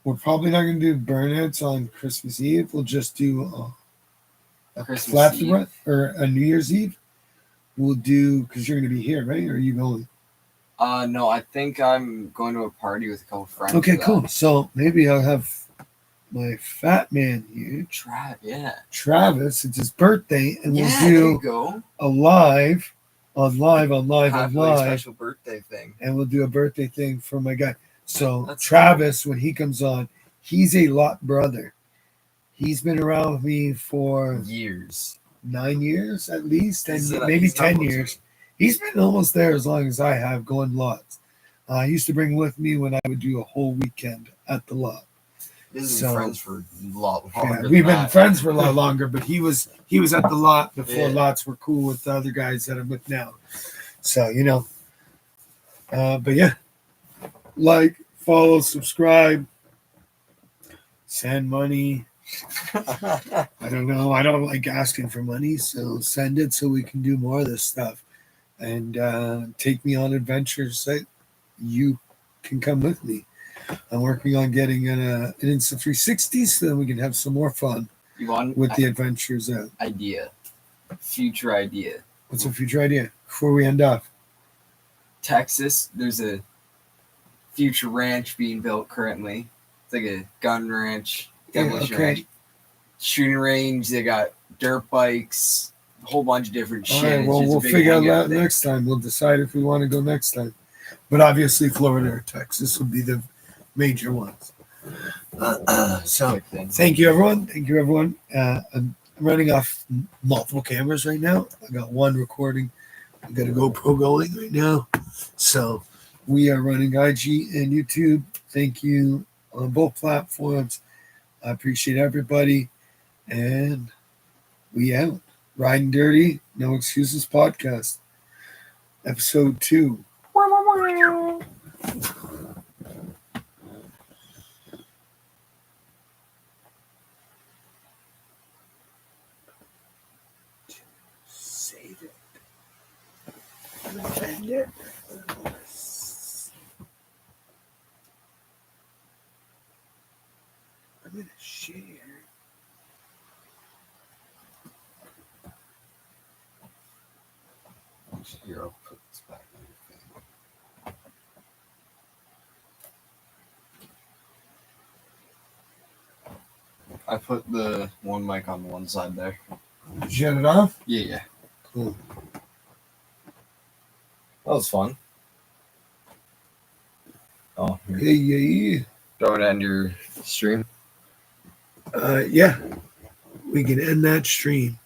We're probably not gonna do burnouts on Christmas Eve. We'll just do a Christmas flat Eve. run or a New Year's Eve. We'll do because you're gonna be here, right? Or are you going? No, I think I'm going to a party with a couple friends. Okay, for that. cool. So maybe I'll have my fat man here, Yeah. Travis. It's his birthday, and we'll Yeah, there you do go. a live, on live, Happily special birthday thing. and we'll do a birthday thing for my guy. So That's Travis, when he comes on, he's a lot brother. He's been around with me for Years. 9 years at least, and He's, maybe he's 10 almost- years. He's been almost there as long as I have going lots. I used to bring with me when I would do a whole weekend at the lot. This has So- been friends for a lot Yeah, longer. we've than been that. friends for a lot longer, but he was at the lot before Yeah. lots were cool with the other guys that I'm with now. So but yeah, like, follow, subscribe, send money. I don't know. I don't like asking for money, so send it so we can do more of this stuff and take me on adventures that you can come with me. I'm working on getting an Insta360 so that we can have some more fun You want with the adventures out. idea? Future idea. What's a future idea before we end off? Texas, there's a future ranch being built currently. It's like a gun ranch, demolition okay. ranch, shooting range. They got dirt bikes, a whole bunch of different All shit. right, It's well, just a we'll big figure out hangout that thing. next time. We'll decide if we want to go next time. But obviously, Florida or Texas would be the major ones. So, Quick thing. thank you, everyone. Thank you, everyone. I'm running off multiple cameras right now. I got one recording. I got a GoPro going right now. So, we are running IG and YouTube. Thank you on both platforms. I appreciate everybody. And we out. Riding Dirty, No Excuses podcast, episode 2. Save it. Defend it. I'm gonna share. Here, I'll put this back on your thing. I put the one mic on one side there. Shut it off? Yeah. Cool. That was fun. Oh, here. Yeah. Throw it end your stream. Yeah. we can end that stream.